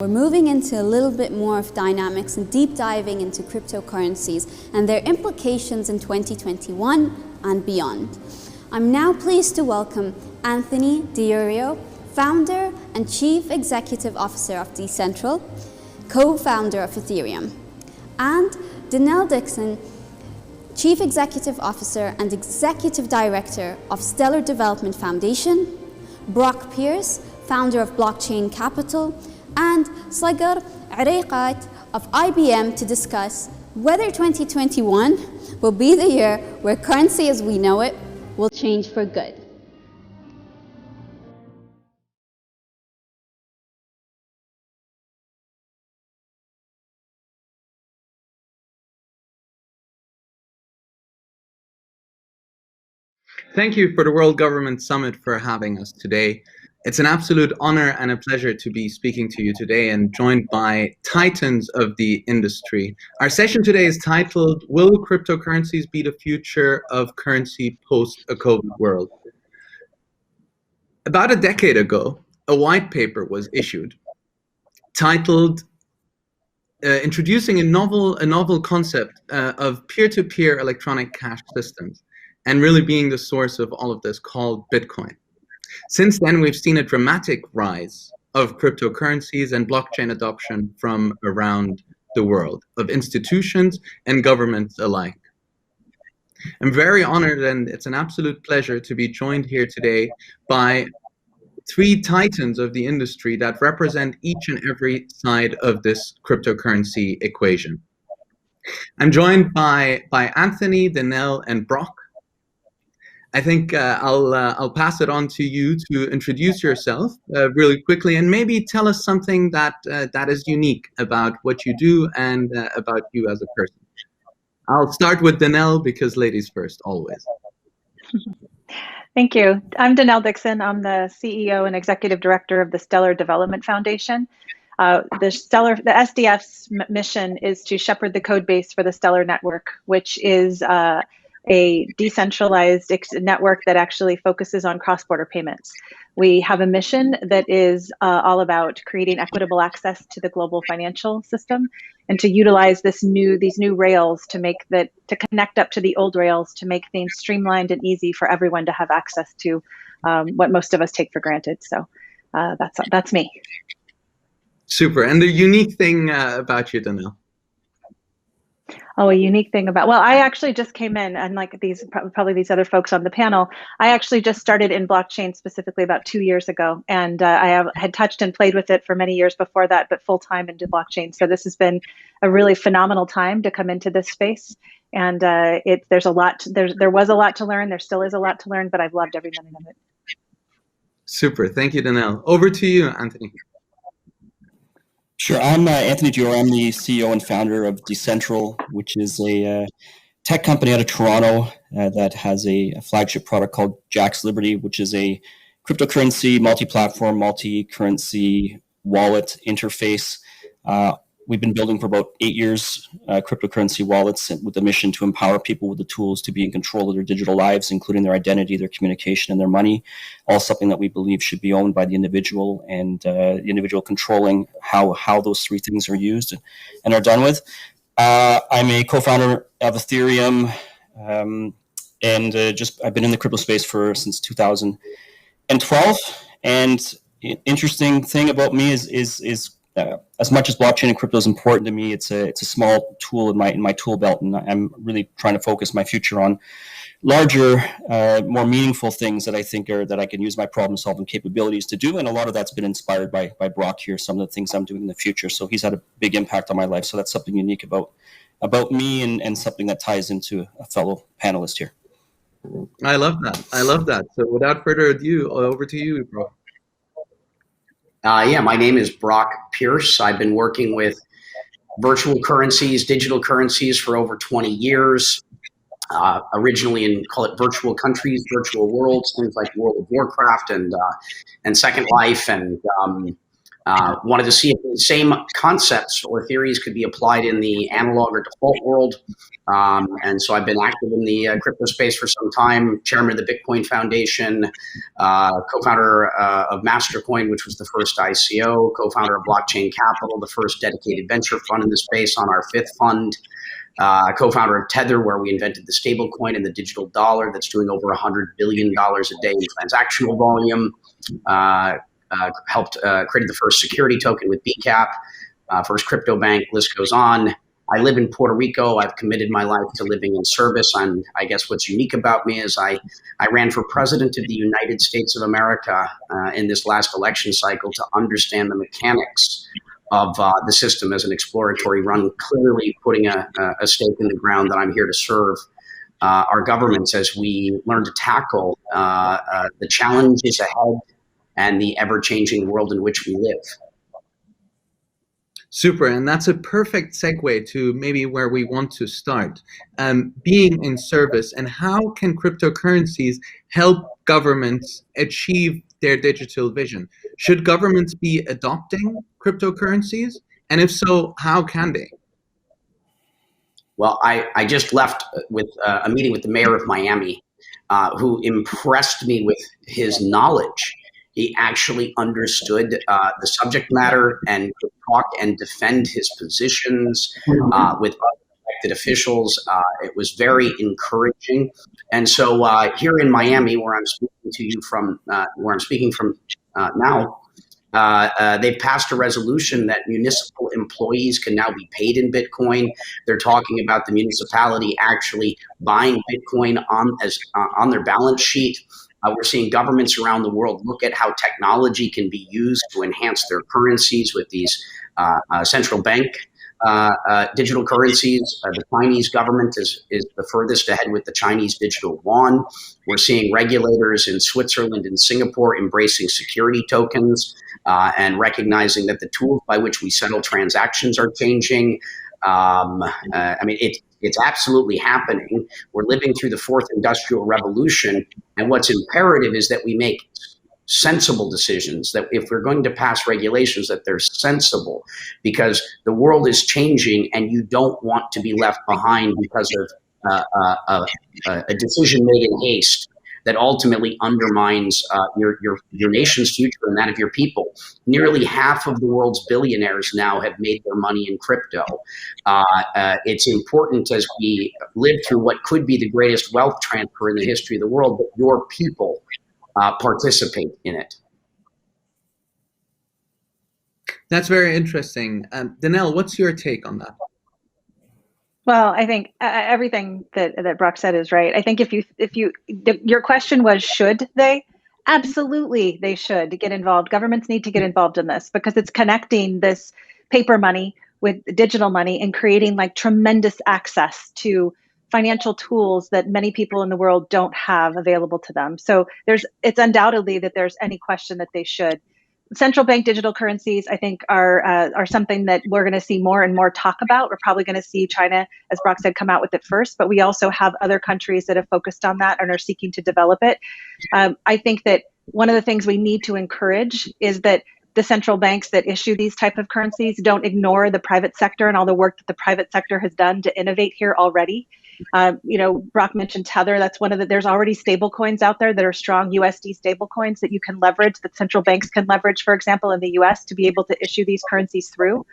We're moving into a little bit more of dynamics and deep diving into cryptocurrencies and their implications in 2021 and beyond. I'm now pleased to welcome Anthony Di Iorio, founder and chief executive officer of Decentral, co-founder of Ethereum, and Denelle Dixon, chief executive officer and executive director of Stellar Development Foundation, Brock Pierce, founder of Blockchain Capital, and Sagar Ariqat of IBM to discuss whether 2021 will be the year where currency as we know it will change for good. Thank you for the World Government Summit for having us today. It's an absolute honor and a pleasure to be speaking to you today and joined by titans of the industry. Our session today is titled, Will Cryptocurrencies Be the Future of Currency Post a COVID World? About a decade ago, a white paper was issued titled Introducing a novel concept of peer-to-peer electronic cash systems, and really being the source of all of this, called Bitcoin. Since then, we've seen a dramatic rise of cryptocurrencies and blockchain adoption from around the world, of institutions and governments alike. I'm very honored, and it's an absolute pleasure to be joined here today by three titans of the industry that represent each and every side of this cryptocurrency equation. I'm joined by Anthony, Denelle, and Brock. I think I'll pass it on to you to introduce yourself really quickly and maybe tell us something that is unique about what you do and about you as a person. I'll start with Denelle because ladies first, always. Thank you. I'm Denelle Dixon. I'm the CEO and executive director of the Stellar Development Foundation. The SDF's mission is to shepherd the code base for the Stellar Network, which is a decentralized network that actually focuses on cross-border payments. We have a mission that is all about creating equitable access to the global financial system and to utilize these new rails to connect up to the old rails to make things streamlined and easy for everyone to have access to what most of us take for granted. So that's me. Super. And the unique thing about you, Denelle? Oh, a unique thing about, well, I actually just came in, unlike probably these other folks on the panel. I actually just started in blockchain specifically about 2 years ago, and I had touched and played with it for many years before that, but full time into blockchain. So this has been a really phenomenal time to come into this space, and there was a lot to learn. There still is a lot to learn, but I've loved every minute of it. Super, thank you, Denelle. Over to you, Anthony. Sure, I'm Anthony Di Iorio. I'm the CEO and founder of Decentral, which is a tech company out of Toronto that has a flagship product called Jack's Liberty, which is a cryptocurrency, multi-platform, multi-currency wallet interface. We've been building for about 8 years cryptocurrency wallets with the mission to empower people with the tools to be in control of their digital lives, including their identity, their communication, and their money, all something that we believe should be owned by the individual and the individual controlling how those three things are used and are done with. I'm a co-founder of Ethereum, and I've been in the crypto space since 2012. And interesting thing about me is as much as blockchain and crypto is important to me, it's a small tool in my tool belt, and I'm really trying to focus my future on larger, more meaningful things that I think that I can use my problem-solving capabilities to do. And a lot of that's been inspired by Brock here, some of the things I'm doing in the future. So he's had a big impact on my life. So that's something unique about me and something that ties into a fellow panelist here. I love that. So without further ado, over to you, Brock. Yeah, my name is Brock Pierce. I've been working with virtual currencies, digital currencies for over 20 years. Originally in, call it virtual countries, virtual worlds, things like World of Warcraft and Second Life, and Wanted to see if the same concepts or theories could be applied in the analog or default world. And so I've been active in the crypto space for some time, chairman of the Bitcoin Foundation, co-founder of Mastercoin, which was the first ICO, co-founder of Blockchain Capital, the first dedicated venture fund in the space on our fifth fund, co-founder of Tether, where we invented the stable coin and the digital dollar that's doing over $100 billion a day in transactional volume. Helped created the first security token with BCAP, first crypto bank, list goes on. I live in Puerto Rico. I've committed my life to living in service. I guess what's unique about me is I ran for president of the United States of America in this last election cycle to understand the mechanics of the system as an exploratory run, clearly putting a stake in the ground that I'm here to serve our governments as we learn to tackle the challenges ahead and the ever-changing world in which we live. Super, and that's a perfect segue to maybe where we want to start. Being in service, and how can cryptocurrencies help governments achieve their digital vision? Should governments be adopting cryptocurrencies? And if so, how can they? Well, I just left with a meeting with the mayor of Miami, who impressed me with his knowledge. He actually understood the subject matter and could talk and defend his positions with elected officials. It was very encouraging. And so here in Miami, where I'm speaking to you from, now, they've passed a resolution that municipal employees can now be paid in Bitcoin. They're talking about the municipality actually buying Bitcoin on their balance sheet. We're seeing governments around the world look at how technology can be used to enhance their currencies with these central bank digital currencies. The Chinese government is the furthest ahead with the Chinese digital yuan. We're seeing regulators in Switzerland and Singapore embracing security tokens and recognizing that the tools by which we settle transactions are changing. It's absolutely happening. We're living through the fourth industrial revolution. And what's imperative is that we make sensible decisions, that if we're going to pass regulations, that they're sensible, because the world is changing and you don't want to be left behind because of a decision made in haste that ultimately undermines your nation's future and that of your people. Nearly half of the world's billionaires now have made their money in crypto. It's important as we live through what could be the greatest wealth transfer in the history of the world, that your people participate in it. That's very interesting. Denelle, what's your take on that? Well, I think everything that Brock said is right. I think your question was, should they? Absolutely, they should get involved. Governments need to get involved in this because it's connecting this paper money with digital money and creating like tremendous access to financial tools that many people in the world don't have available to them. So it's undoubtedly that there's any question that they should. Central bank digital currencies, I think, are something that we're going to see more and more talk about. We're probably going to see China, as Brock said, come out with it first, but we also have other countries that have focused on that and are seeking to develop it. I think that one of the things we need to encourage is that the central banks that issue these type of currencies don't ignore the private sector and all the work that the private sector has done to innovate here already. Brock mentioned Tether. That's there's already stable coins out there that are strong USD stable coins that you can leverage, that central banks can leverage, for example, in the US to be able to issue these currencies through.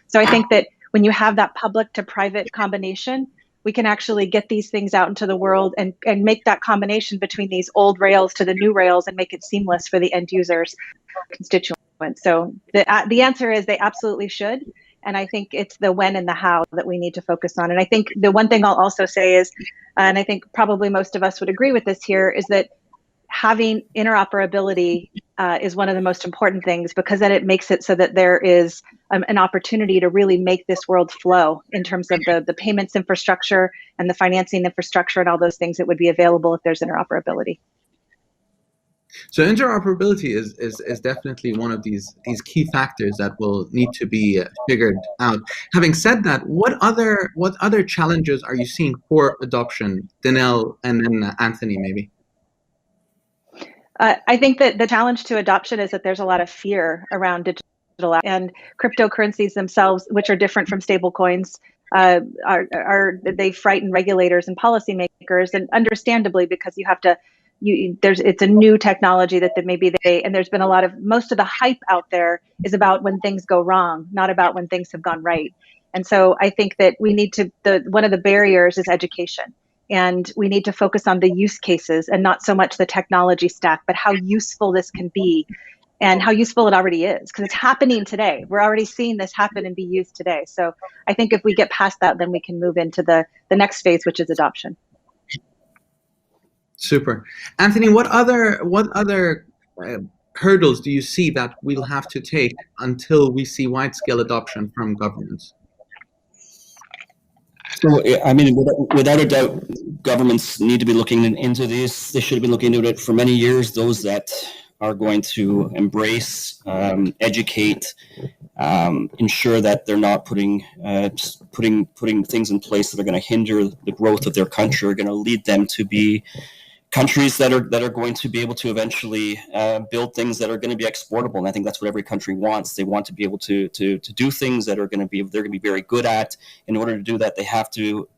So I think that when you have that public to private combination, we can actually get these things out into the world and make that combination between these old rails to the new rails and make it seamless for the end users, constituents. So the answer is they absolutely should. And I think it's the when and the how that we need to focus on. And I think the one thing I'll also say is, and I think probably most of us would agree with this here, is that having interoperability is one of the most important things, because then it makes it so that there is an opportunity to really make this world flow in terms of the payments infrastructure and the financing infrastructure and all those things that would be available if there's interoperability. So interoperability is definitely one of these key factors that will need to be figured out. Having said that, what other challenges are you seeing for adoption, Denelle, and then Anthony, maybe? I think that the challenge to adoption is that there's a lot of fear around digital and cryptocurrencies themselves, which are different from stable coins, they frighten regulators and policymakers, and understandably, because it's a new technology that and there's been most of the hype out there is about when things go wrong, not about when things have gone right. And so I think that one of the barriers is education. And we need to focus on the use cases and not so much the technology stack, but how useful this can be and how useful it already is, because it's happening today. We're already seeing this happen and be used today. So I think if we get past that, then we can move into the next phase, which is adoption. Super. Anthony, what other hurdles do you see that we'll have to take until we see wide-scale adoption from governments? So, I mean, without a doubt, governments need to be looking into this. They should have been looking into it for many years. Those that are going to embrace, educate, ensure that they're not putting things in place that are going to hinder the growth of their country, are going to lead them to be countries that are going to be able to eventually build things that are going to be exportable. And I think that's what every country wants. They want to be able to do things that they're going to be very good at. In order to do that, they have to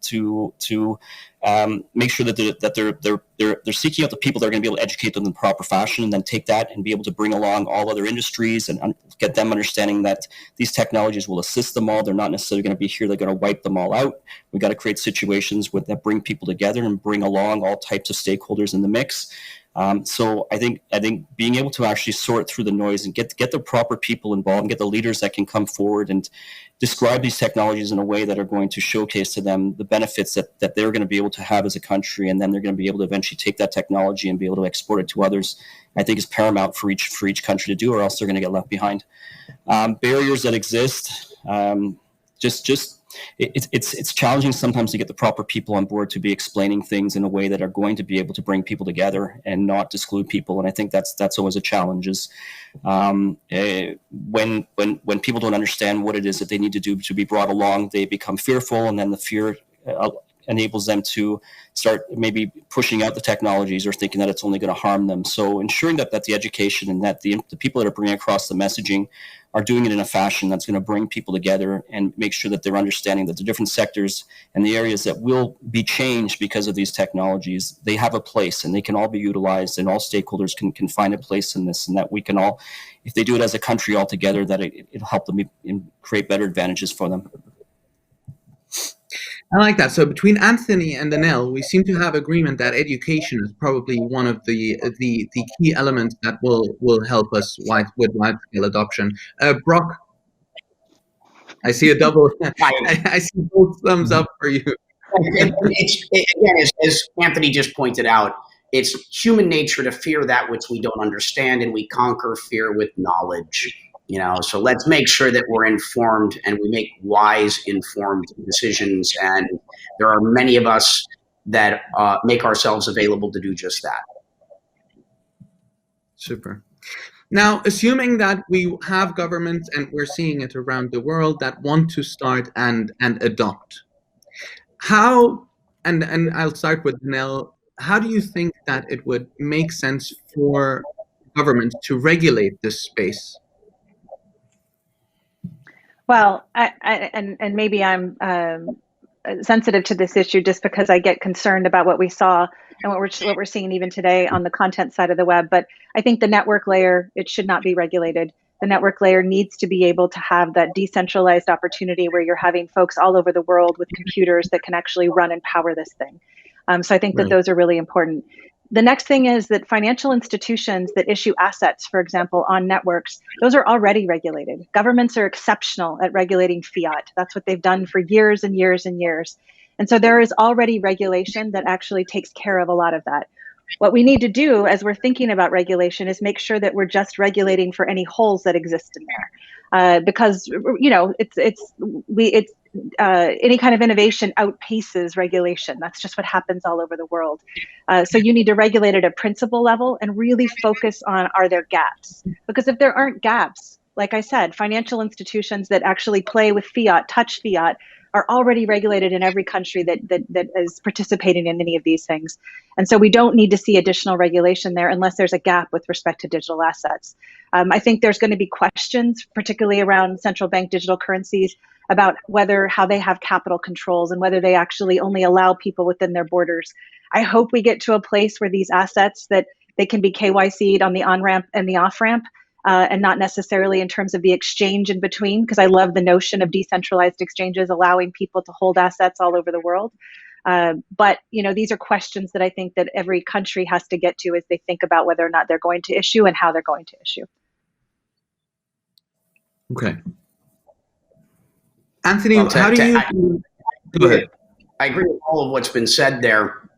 make sure that they're seeking out the people that are going to be able to educate them in the proper fashion, and then take that and be able to bring along all other industries and get them understanding that these technologies will assist them all. They're not necessarily going to be here. They're going to wipe them all out. We got to create situations that bring people together and bring along all types of stakeholders in the mix. So I think being able to actually sort through the noise and get the proper people involved and get the leaders that can come forward and describe these technologies in a way that are going to showcase to them the benefits that they're going to be able to have as a country, and then they're going to be able to eventually take that technology and be able to export it to others, I think is paramount for each country to do, or else they're going to get left behind. Barriers that exist, it's challenging sometimes to get the proper people on board to be explaining things in a way that are going to be able to bring people together and not exclude people. And I think that's always a challenge. Is when people don't understand what it is that they need to do to be brought along, they become fearful, and then the fear enables them to start maybe pushing out the technologies or thinking that it's only going to harm them. So ensuring that the education and that the people that are bringing across the messaging are doing it in a fashion that's going to bring people together and make sure that they're understanding that the different sectors and the areas that will be changed because of these technologies, they have a place and they can all be utilized, and all stakeholders can find a place in this, and that we can all, if they do it as a country all together, that it'll help them create better advantages for them. I like that. So between Anthony and Denelle, we seem to have agreement that education is probably one of the key elements that will help us with wide-scale adoption. Brock, I see a double. I see both thumbs up for you. Again, as Anthony just pointed out, it's human nature to fear that which we don't understand, and we conquer fear with knowledge. So let's make sure that we're informed and we make wise, informed decisions. And there are many of us that make ourselves available to do just that. Super. Now, assuming that we have governments, and we're seeing it around the world, that want to start and adopt, how, and I'll start with Denelle, how do you think that it would make sense for governments to regulate this space? Well, and maybe I'm sensitive to this issue just because I get concerned about what we saw and what we're seeing even today on the content side of the web. But I think the network layer, it should not be regulated. The network layer needs to be able to have that decentralized opportunity where you're having folks all over the world with computers that can actually run and power this thing. So I think that those are really important. The next thing is that financial institutions that issue assets, for example, on networks, those are already regulated. Governments are exceptional at regulating fiat. That's what they've done for years and years and years. And so there is already regulation that actually takes care of a lot of that. What we need to do as we're thinking about regulation is make sure that we're just regulating for any holes that exist in there. Because, any kind of innovation outpaces regulation. That's just what happens all over the world. So you need to regulate at a principal level and really focus on, are there gaps? Because if there aren't gaps, like I said, financial institutions that actually play with fiat, touch fiat, are already regulated in every country that is participating in any of these things. And so we don't need to see additional regulation there unless there's a gap with respect to digital assets. I think there's going to be questions, particularly around central bank digital currencies, about how they have capital controls and whether they actually only allow people within their borders. I hope we get to a place where these assets, that they can be KYC'd on the on-ramp and the off-ramp, and not necessarily in terms of the exchange in between, because I love the notion of decentralized exchanges allowing people to hold assets all over the world. But these are questions that I think that every country has to get to as they think about whether or not they're going to issue and how they're going to issue. Okay. Anthony, how do you... Go ahead. I agree with all of what's been said there.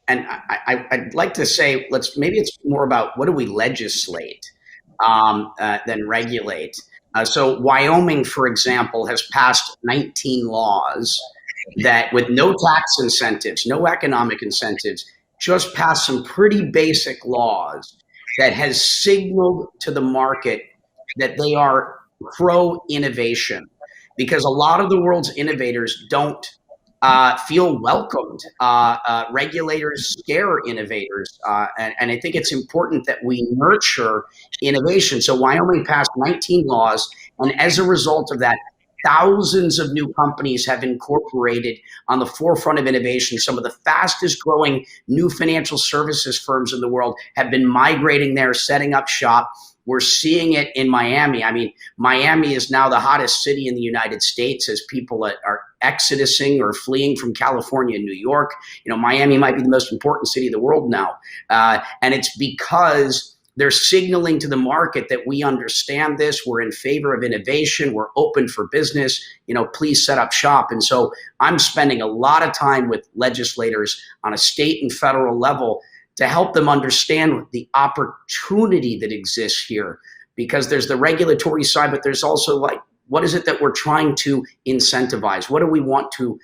And I'd like to say, maybe it's more about what do we legislate than regulate. So Wyoming, for example, has passed 19 laws that, with no tax incentives, no economic incentives, just passed some pretty basic laws that has signaled to the market that they are pro-innovation, because a lot of the world's innovators don't feel welcomed. Regulators scare innovators. And I think it's important that we nurture innovation. So Wyoming passed 19 laws, and as a result of that, thousands of new companies have incorporated on the forefront of innovation. Some of the fastest growing new financial services firms in the world have been migrating there, setting up shop. We're seeing it in Miami. I mean, Miami is now the hottest city in the United States as people are exodusing or fleeing from California and New York. Miami might be the most important city of the world now. And it's because they're signaling to the market that we understand this. We're in favor of innovation. We're open for business. Please set up shop. And so I'm spending a lot of time with legislators on a state and federal level to help them understand the opportunity that exists here, because there's the regulatory side, but there's also what is it that we're trying to incentivize? What do we want to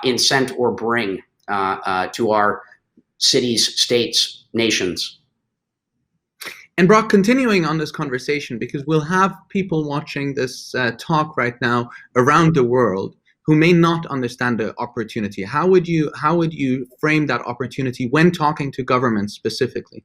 incent or bring to our cities, states, nations? And Brock, continuing on this conversation, because we'll have people watching this talk right now around the world who may not understand the opportunity. How would you frame that opportunity when talking to governments specifically?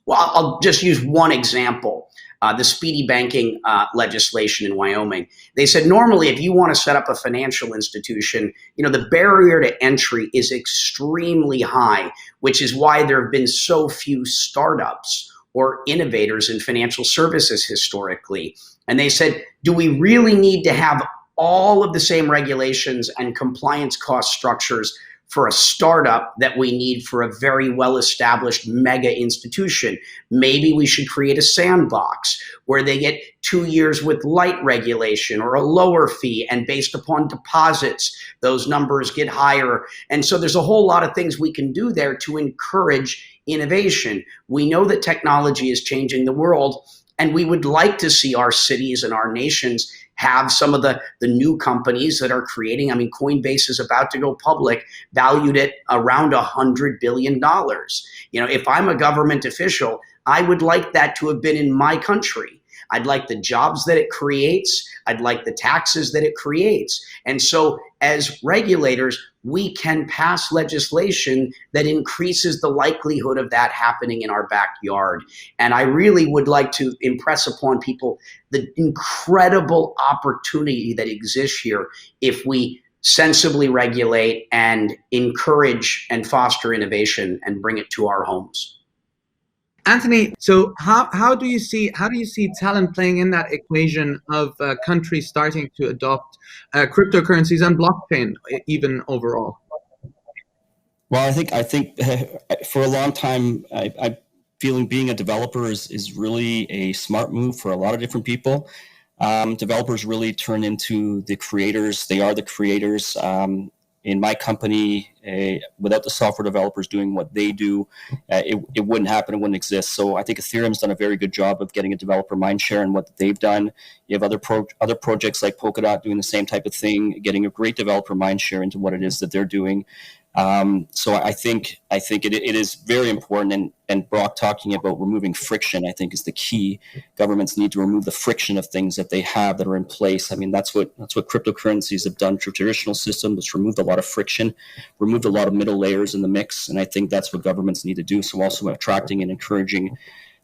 Well, I'll just use one example. The speedy banking legislation in Wyoming. They said normally if you want to set up a financial institution, the barrier to entry is extremely high, which is why there have been so few startups or innovators in financial services historically. And they said, do we really need to have all of the same regulations and compliance cost structures for a startup that we need for a very well-established mega institution? Maybe we should create a sandbox where they get 2 years with light regulation or a lower fee, and based upon deposits, those numbers get higher. And so there's a whole lot of things we can do there to encourage innovation. We know that technology is changing the world, and we would like to see our cities and our nations have some of the new companies that are creating. I mean, Coinbase is about to go public, valued at around $100 billion. If I'm a government official, I would like that to have been in my country. I'd like the jobs that it creates. I'd like the taxes that it creates. And so as regulators, we can pass legislation that increases the likelihood of that happening in our backyard. And I really would like to impress upon people the incredible opportunity that exists here if we sensibly regulate and encourage and foster innovation and bring it to our homes. Anthony, so how do you see talent playing in that equation of countries starting to adopt cryptocurrencies and blockchain even overall? Well, I think for a long time, I feeling being a developer is really a smart move for a lot of different people. Developers really turn into the creators. They are the creators. In my company, without the software developers doing what they do, it wouldn't happen. It wouldn't exist. So I think Ethereum's done a very good job of getting a developer mindshare in what they've done. You have other projects like Polkadot doing the same type of thing, getting a great developer mindshare into what it is that they're doing. So I think it is very important, and Brock talking about removing friction, I think, is the key. Governments need to remove the friction of things that they have that are in place. I mean, that's what cryptocurrencies have done to traditional systems. It's removed a lot of friction, removed a lot of middle layers in the mix, and I think that's what governments need to do. So also attracting and encouraging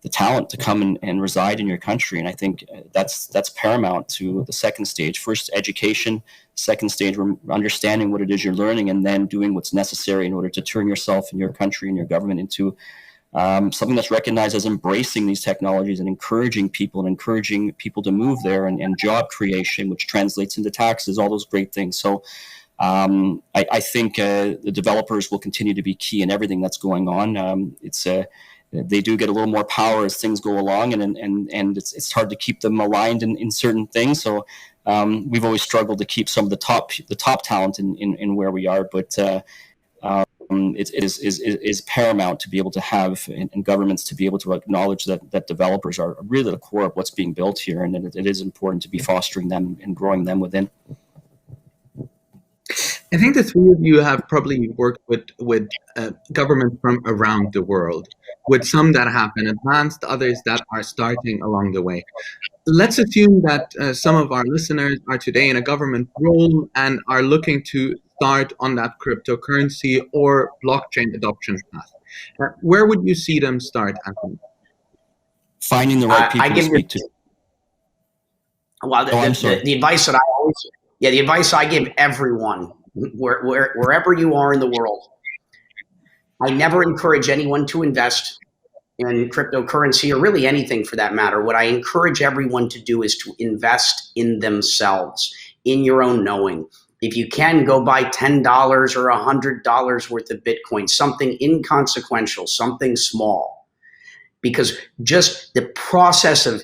the talent to come and reside in your country. And I think that's paramount to the second stage. First, education. Second stage, understanding what it is you're learning, and then doing what's necessary in order to turn yourself and your country and your government into something that's recognized as embracing these technologies and encouraging people to move there, and job creation, which translates into taxes, all those great things. So I think the developers will continue to be key in everything that's going on. They do get a little more power as things go along, and it's hard to keep them aligned in certain things. So we've always struggled to keep some of the top talent in where we are, but it is paramount to be able to have, and governments to be able to acknowledge that developers are really the core of what's being built here, and it is important to be fostering them and growing them within. I think the three of you have probably worked with governments from around the world, with some that have been advanced, others that are starting along the way. Let's assume that some of our listeners are today in a government role and are looking to start on that cryptocurrency or blockchain adoption path. Where would you see them start, Anthony? Finding the right people to speak to. Well, the advice that the advice I give everyone, wherever you are in the world, I never encourage anyone to invest in cryptocurrency, or really anything for that matter. What I encourage everyone to do is to invest in themselves, in your own knowing. If you can, go buy $10 or $100 worth of Bitcoin, something inconsequential, something small, because just the process of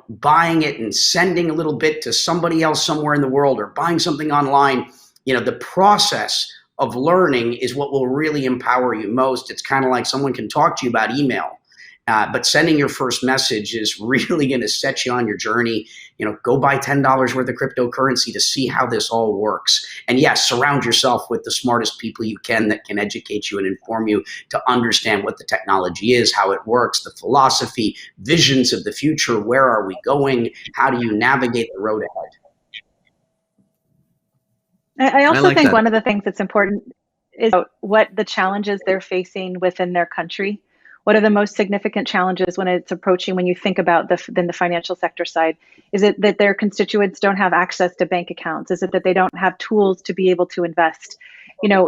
buying it and sending a little bit to somebody else somewhere in the world, or buying something online, the process of learning is what will really empower you most. It's kind of like someone can talk to you about email, but sending your first message is really going to set you on your journey. Go buy $10 worth of cryptocurrency to see how this all works. And yes, surround yourself with the smartest people you can that can educate you and inform you to understand what the technology is, how it works, the philosophy, visions of the future. Where are we going? How do you navigate the road ahead? I also think one of the things that's important is what the challenges they're facing within their country. What are the most significant challenges when you think about the financial sector side? Is it that their constituents don't have access to bank accounts? Is it that they don't have tools to be able to invest?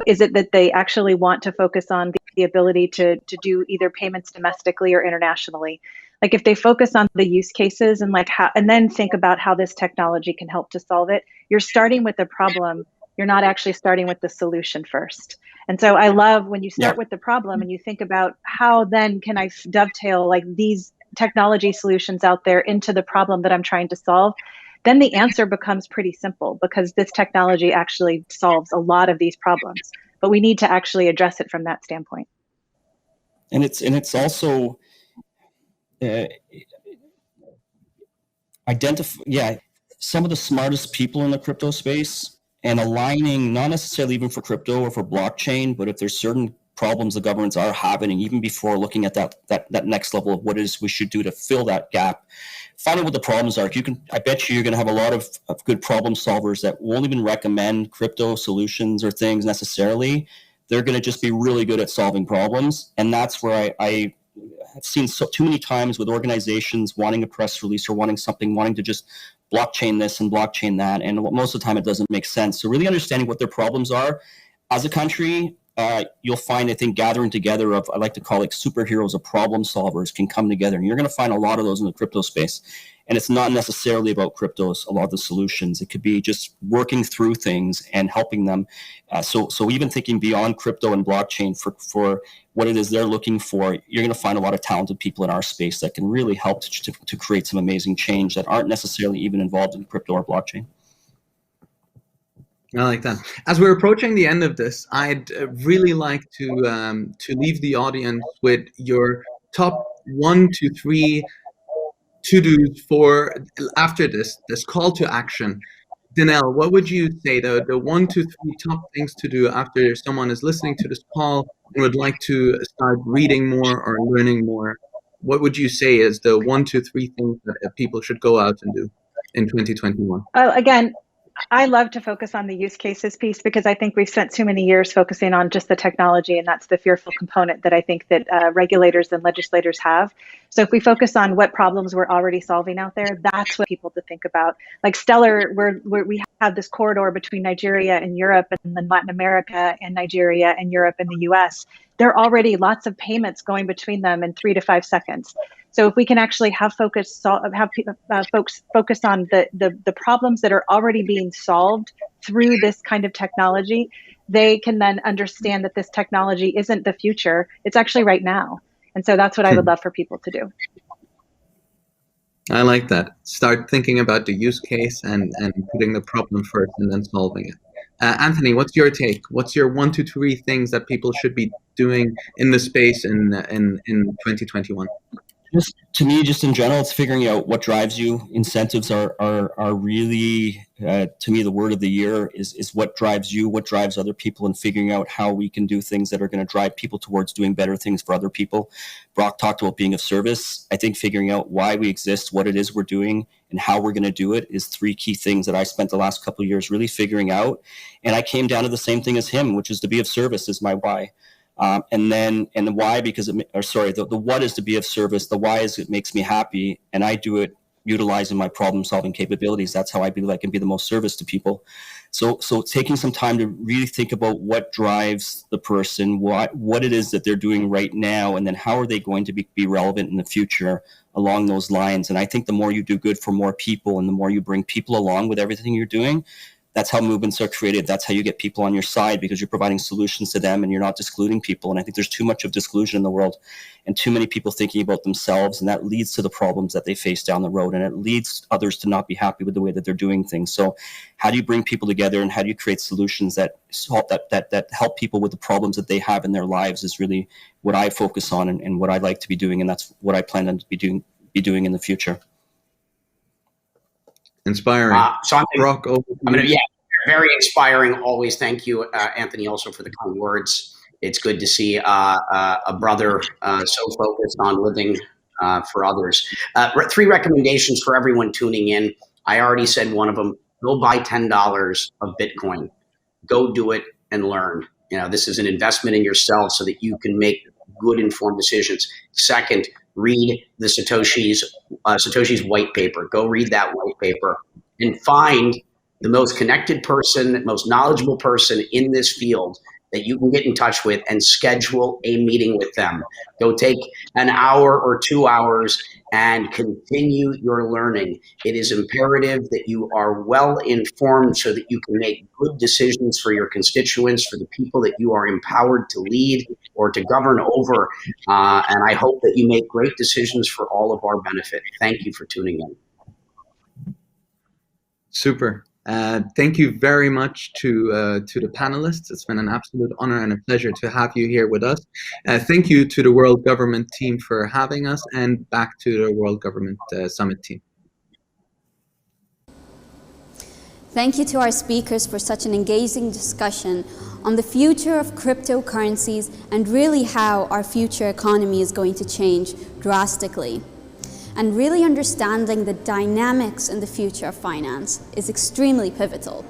Is it that they actually want to focus on the ability to do either payments domestically or internationally? Like, if they focus on the use cases and then think about how this technology can help to solve it, you're starting with the problem. You're not actually starting with the solution first. And so I love when you start with the problem and you think about how then can I dovetail these technology solutions out there into the problem that I'm trying to solve. Then the answer becomes pretty simple, because this technology actually solves a lot of these problems, but we need to actually address it from that standpoint. And it's also identify some of the smartest people in the crypto space, and aligning, not necessarily even for crypto or for blockchain, but if there's certain problems the governments are having, even before looking at that next level of what it is we should do to fill that gap, find out what the problems are. I bet you're going to have a lot of good problem solvers that won't even recommend crypto solutions or things necessarily. They're going to just be really good at solving problems. And that's where I have seen too many times with organizations wanting a press release or wanting to just blockchain this and blockchain that, and most of the time it doesn't make sense. So really understanding what their problems are as a country, you'll find, I think, gathering together of, I like to call it superheroes of problem solvers can come together, and you're going to find a lot of those in the crypto space. And it's not necessarily about cryptos, a lot of the solutions. It could be just working through things and helping them. So even thinking beyond crypto and blockchain for what it is they're looking for, you're going to find a lot of talented people in our space that can really help to create some amazing change that aren't necessarily even involved in crypto or blockchain. I like that. As we're approaching the end of this, I'd really like to leave the audience with your top 1 to 3 to-dos for after this call to action. Denelle, what would you say the 1 to 3 top things to do after someone is listening to this call and would like to start reading more or learning more? What would you say is the 1 to 3 things that people should go out and do in 2021? Again, I love to focus on the use cases piece because I think we've spent too many years focusing on just the technology, and that's the fearful component that I think that regulators and legislators have. So if we focus on what problems we're already solving out there, that's what people to think about. Like Stellar, we have this corridor between Nigeria and Europe, and then Latin America and Nigeria and Europe and the US. There are already lots of payments going between them in 3 to 5 seconds. So if we can actually have folks focus on the problems that are already being solved through this kind of technology, they can then understand that this technology isn't the future, it's actually right now. And so that's what I would love for people to do. I like that. Start thinking about the use case and putting the problem first and then solving it. Anthony, what's your take? What's your 1 to 3 things that people should be doing in the space in 2021? Just to me, just in general, it's figuring out what drives you. Incentives are really, to me, the word of the year is what drives you, what drives other people, and figuring out how we can do things that are going to drive people towards doing better things for other people. Brock talked about being of service. I think figuring out why we exist, what it is we're doing, and how we're going to do it is 3 key things that I spent the last couple of years really figuring out. And I came down to the same thing as him, which is to be of service is my why. And the why, the what is to be of service. The why is it makes me happy, and I do it utilizing my problem-solving capabilities. That's how I believe I can be the most service to people. So taking some time to really think about what drives the person, what it is that they're doing right now, and then how are they going to be relevant in the future along those lines. And I think the more you do good for more people, and the more you bring people along with everything you're doing, that's how movements are created. That's how you get people on your side, because you're providing solutions to them and you're not excluding people. And I think there's too much of exclusion in the world and too many people thinking about themselves. And that leads to the problems that they face down the road. And it leads others to not be happy with the way that they're doing things. So how do you bring people together, and how do you create solutions that help people with the problems that they have in their lives is really what I focus on and what I like to be doing. And that's what I plan on to be doing in the future. Inspiring. Brock, very inspiring. Always. Thank you, Anthony, also for the kind words. It's good to see a brother so focused on living for others. 3 recommendations for everyone tuning in. I already said one of them. Go buy $10 of Bitcoin. Go do it and learn. This is an investment in yourself so that you can make good informed decisions. Second, read the Satoshi's white paper. Go read that white paper and find the most connected person, most knowledgeable person in this field that you can get in touch with and schedule a meeting with them. Go take an hour or 2 hours and continue your learning. It is imperative that you are well informed so that you can make good decisions for your constituents, for the people that you are empowered to lead or to govern over. And I hope that you make great decisions for all of our benefit. Thank you for tuning in. Super. Thank you very much to the panelists. It's been an absolute honor and a pleasure to have you here with us. Thank you to the World Government team for having us, and back to the World Government Summit team. Thank you to our speakers for such an engaging discussion on the future of cryptocurrencies and really how our future economy is going to change drastically. And really understanding the dynamics in the future of finance is extremely pivotal.